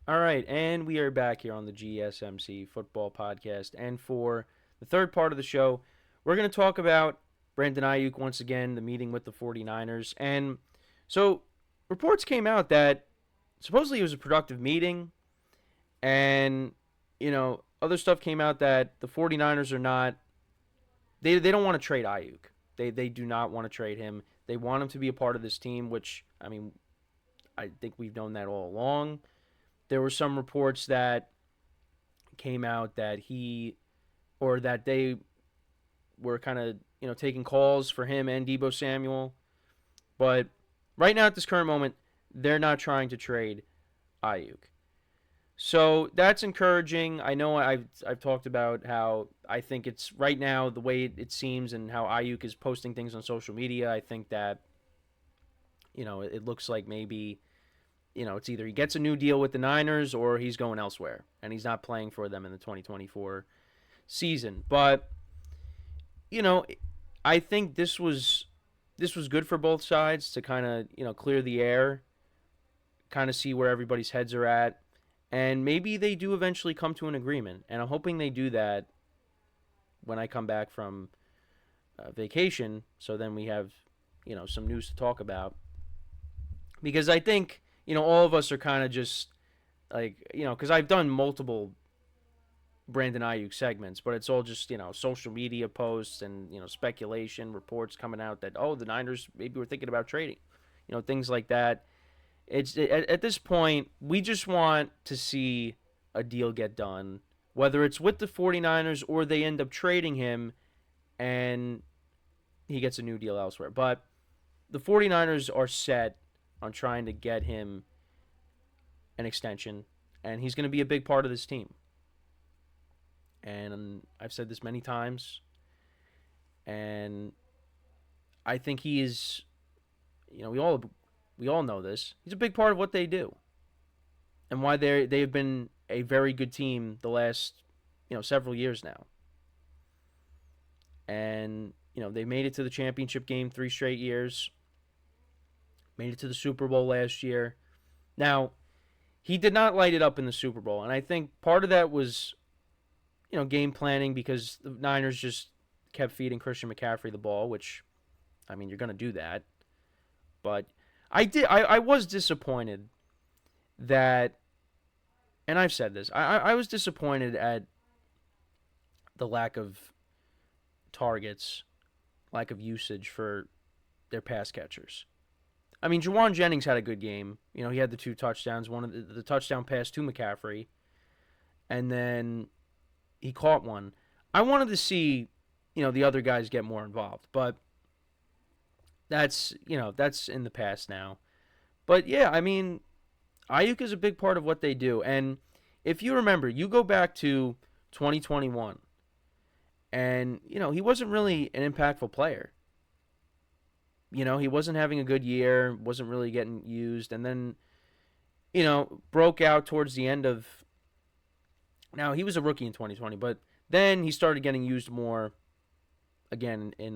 All right, and we are back here on the GSMC Football Podcast. And for the third part of the show, we're going to talk about Brandon Aiyuk once again, the meeting with the 49ers. And so reports came out that supposedly it was a productive meeting, and, other stuff came out that the 49ers are not, they don't want to trade Aiyuk. They do not want to trade him. They want him to be a part of this team, which, I think we've known that all along. There were some reports that came out that they were kind of, taking calls for him and Deebo Samuel. But right now at this current moment, they're not trying to trade Aiyuk. So that's encouraging. I know I've talked about how I think it's right now the way it seems and how Aiyuk is posting things on social media. I think that, it looks like maybe, it's either he gets a new deal with the Niners or he's going elsewhere and he's not playing for them in the 2024 season. But, I think this was good for both sides to kind of, clear the air, kind of see where everybody's heads are at. And maybe they do eventually come to an agreement. And I'm hoping they do that when I come back from vacation. So then we have, some news to talk about. Because I think, all of us are kind of just like, because I've done multiple Brandon Aiyuk segments, but it's all just, social media posts and, speculation, reports coming out that, the Niners maybe were thinking about trading, things like that. At this point, we just want to see a deal get done, whether it's with the 49ers or they end up trading him and he gets a new deal elsewhere. But the 49ers are set on trying to get him an extension, and he's going to be a big part of this team. And I've said this many times, and I think he is, we all know this. He's a big part of what they do, and why they have been a very good team the last several years now. And they made it to the championship game 3 straight years. Made it to the Super Bowl last year. Now, he did not light it up in the Super Bowl, and I think part of that was game planning because the Niners just kept feeding Christian McCaffrey the ball, which you're going to do that. But I was disappointed that, and I've said this, I was disappointed at the lack of targets, lack of usage for their pass catchers. Juwan Jennings had a good game. He had the 2 touchdowns, one of the touchdown pass to McCaffrey, and then he caught one. I wanted to see, the other guys get more involved, but that's in the past now. But yeah, Aiyuk is a big part of what they do. And if you remember, you go back to 2021, and, he wasn't really an impactful player. He wasn't having a good year, wasn't really getting used, and then, broke out towards the end of. Now, he was a rookie in 2020, but then he started getting used more again in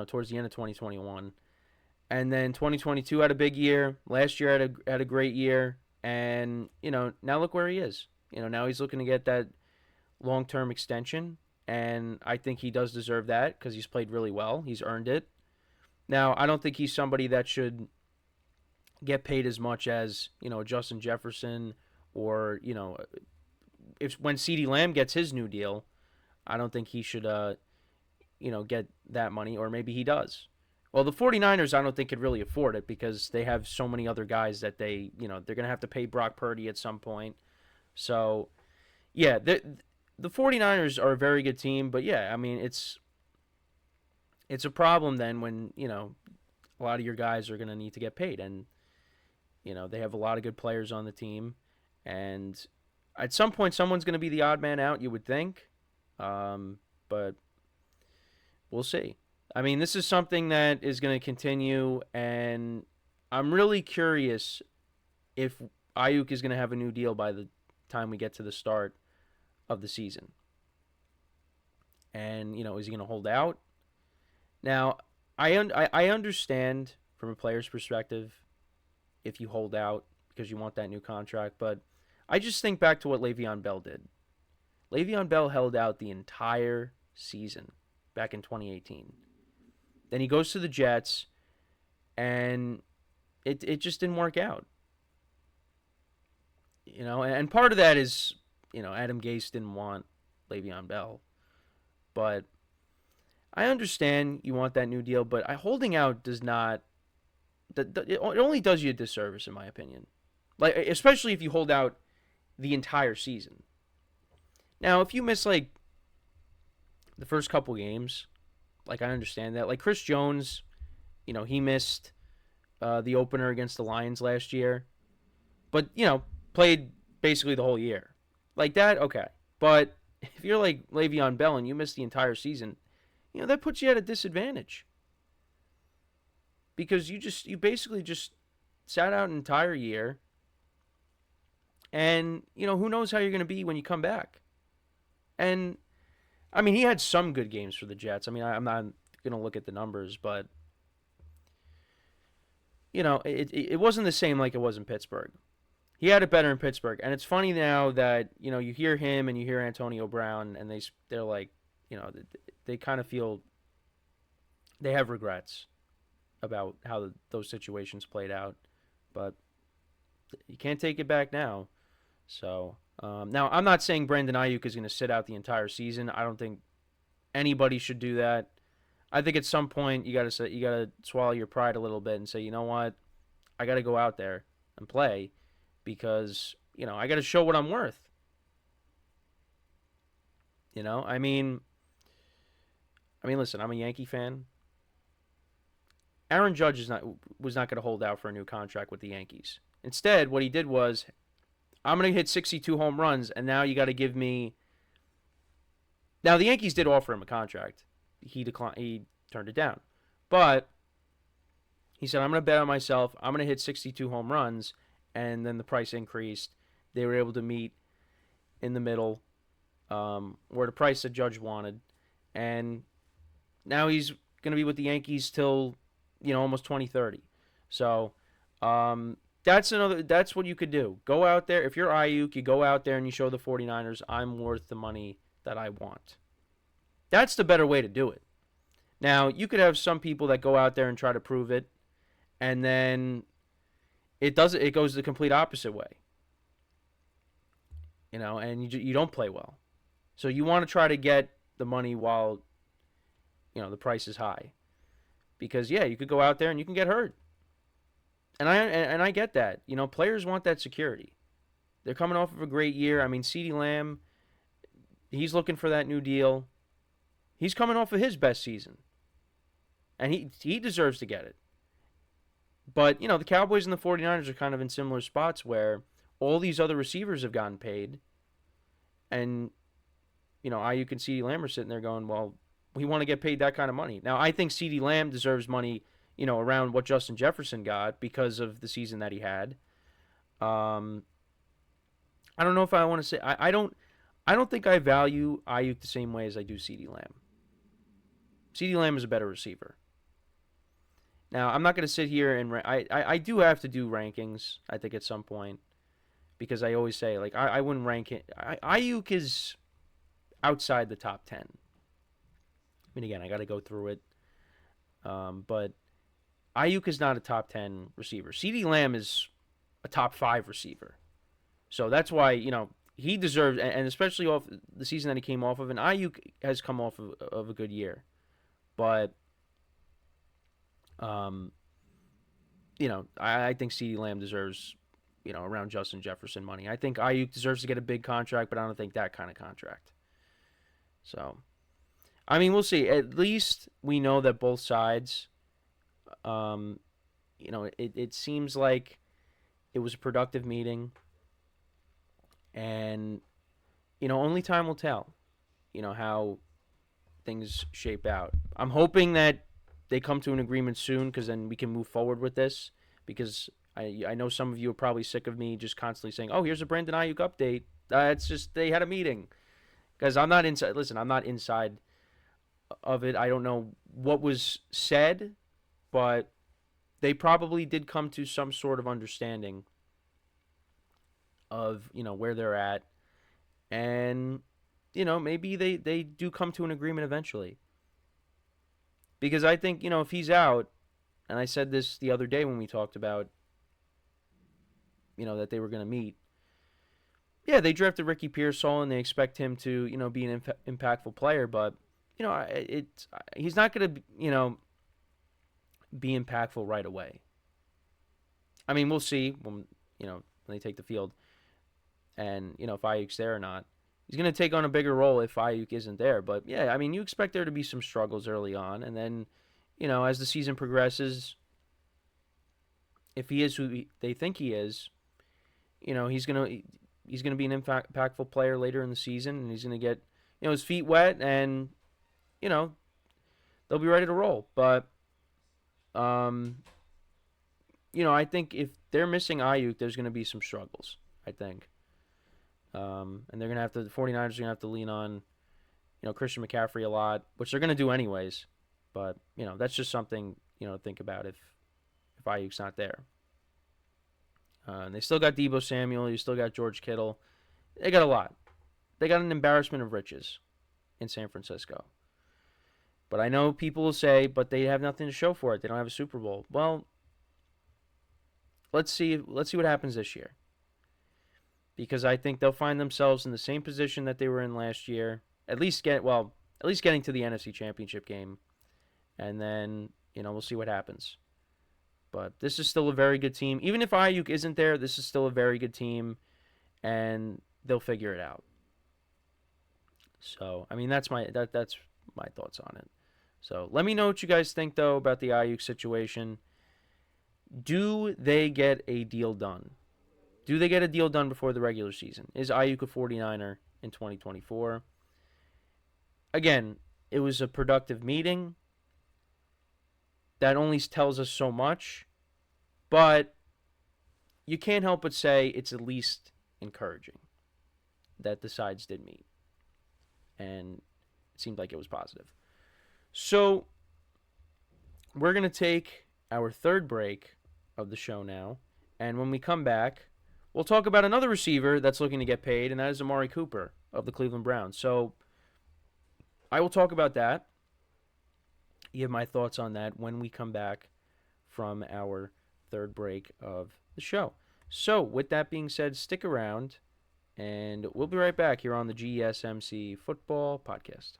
towards the end of 2021. And then 2022 had a big year. Last year had a great year, and now look where he is. Now he's looking to get that long-term extension, and I think he does deserve that because he's played really well. He's earned it. Now, I don't think he's somebody that should get paid as much as, Justin Jefferson or, when CeeDee Lamb gets his new deal, I don't think he should, get that money, or maybe he does. Well, the 49ers, I don't think could really afford it because they have so many other guys that they're going to have to pay Brock Purdy at some point. So, yeah, the 49ers are a very good team, but yeah, it's a problem then when, a lot of your guys are going to need to get paid. And, they have a lot of good players on the team. And at some point, someone's going to be the odd man out, you would think. But we'll see. This is something that is going to continue. And I'm really curious if Aiyuk is going to have a new deal by the time we get to the start of the season. And, is he going to hold out? Now, I understand from a player's perspective if you hold out because you want that new contract, but I just think back to what Le'Veon Bell did. Le'Veon Bell held out the entire season back in 2018. Then he goes to the Jets, and it just didn't work out. And part of that is, Adam Gase didn't want Le'Veon Bell. But I understand you want that new deal, but holding out does not. It only does you a disservice, in my opinion. Like, especially if you hold out the entire season. Now, if you miss like the first couple games, like I understand that. Like Chris Jones, he missed the opener against the Lions last year, but played basically the whole year. Like that, okay. But if you're like Le'Veon Bell and you miss the entire season, that puts you at a disadvantage. Because you basically just sat out an entire year, and who knows how you're going to be when you come back. And I mean, he had some good games for the Jets. I mean, I'm not going to look at the numbers, but it wasn't the same like it was in Pittsburgh. He had it better in Pittsburgh, and it's funny now that you hear him and you hear Antonio Brown, and they're like, they kind of feel they have regrets about how those situations played out, but you can't take it back now. So now I'm not saying Brandon Aiyuk is going to sit out the entire season. I don't think anybody should do that. I think at some point you got to swallow your pride a little bit and say, you know what, I got to go out there and play because I got to show what I'm worth. I mean, listen, I'm a Yankee fan. Aaron Judge was not going to hold out for a new contract with the Yankees. Instead, what he did was, I'm going to hit 62 home runs, and now you got to give me. Now the Yankees did offer him a contract. He declined. He turned it down, but he said, I'm going to bet on myself. I'm going to hit 62 home runs, and then the price increased. They were able to meet in the middle, where the price that Judge wanted, and now he's going to be with the Yankees till almost 2030. So that's what you could do. Go out there. If you're Aiyuk, you go out there and you show the 49ers, I'm worth the money that I want. That's the better way to do it. Now, you could have some people that go out there and try to prove it, and then it goes the complete opposite way. And you don't play well. So you want to try to get the money while the price is high. Because you could go out there and you can get hurt. And I get that. Players want that security. They're coming off of a great year. I mean, CeeDee Lamb, he's looking for that new deal. He's coming off of his best season. And he deserves to get it. But, the Cowboys and the 49ers are kind of in similar spots where all these other receivers have gotten paid. And, Aiyuk and CeeDee Lamb are sitting there going, well, we want to get paid that kind of money. Now, I think CeeDee Lamb deserves money, around what Justin Jefferson got because of the season that he had. I don't know if I want to say I don't think I value Aiyuk the same way as I do CeeDee Lamb. CeeDee Lamb is a better receiver. Now, I'm not going to sit here and I do have to do rankings, I think, at some point, because I always say, like, I wouldn't rank it. Aiyuk is outside the top 10. I mean, again, I got to go through it. But Aiyuk is not a top 10 receiver. CeeDee Lamb is a top 5 receiver. So that's why, he deserves, and especially off the season that he came off of, and Aiyuk has come off of a good year. But, I think CeeDee Lamb deserves, around Justin Jefferson money. I think Aiyuk deserves to get a big contract, but I don't think that kind of contract. So, I mean, we'll see. At least we know that both sides, it seems like it was a productive meeting. And, only time will tell, how things shape out. I'm hoping that they come to an agreement soon because then we can move forward with this. Because I know some of you are probably sick of me just constantly saying, oh, here's a Brandon Aiyuk update. It's just they had a meeting. Because I'm not inside. Listen, I'm not inside of it. I don't know what was said, but they probably did come to some sort of understanding of, where they're at. And, maybe they do come to an agreement eventually. Because I think, if he's out, and I said this the other day when we talked about, that they were going to meet. Yeah, they drafted Ricky Pearsall and they expect him to, be an impactful player, but, he's not going to, be impactful right away. I mean, we'll see when they take the field and, if Aiyuk's there or not. He's going to take on a bigger role if Aiyuk isn't there. But, yeah, I mean, you expect there to be some struggles early on. And then, as the season progresses, if he is who they think he is, he's going to be an impactful player later in the season. And he's going to get, his feet wet and, they'll be ready to roll. But, I think if they're missing Aiyuk, there's going to be some struggles, I think. And they're going to have to, the 49ers are going to have to lean on, Christian McCaffrey a lot, which they're going to do anyways. But, that's just something, to think about if Aiyuk's not there. And they still got Deebo Samuel. You still got George Kittle. They got a lot. They got an embarrassment of riches in San Francisco. But I know people will say, but they have nothing to show for it. They don't have a Super Bowl. Well, let's see what happens this year. Because I think they'll find themselves in the same position that they were in last year. At least getting to the NFC Championship game. And then, we'll see what happens. But this is still a very good team. Even if Aiyuk isn't there, this is still a very good team. And they'll figure it out. So, I mean, that's my thoughts on it. So, let me know what you guys think, though, about the Aiyuk situation. Do they get a deal done? Do they get a deal done before the regular season? Is Aiyuk a 49er in 2024? Again, it was a productive meeting. That only tells us so much. But you can't help but say it's at least encouraging that the sides did meet. And it seemed like it was positive. So, we're going to take our third break of the show now. And when we come back, we'll talk about another receiver that's looking to get paid, and that is Amari Cooper of the Cleveland Browns. So, I will talk about that. Give my thoughts on that when we come back from our third break of the show. So, with that being said, stick around, and we'll be right back here on the GSMC Football Podcast.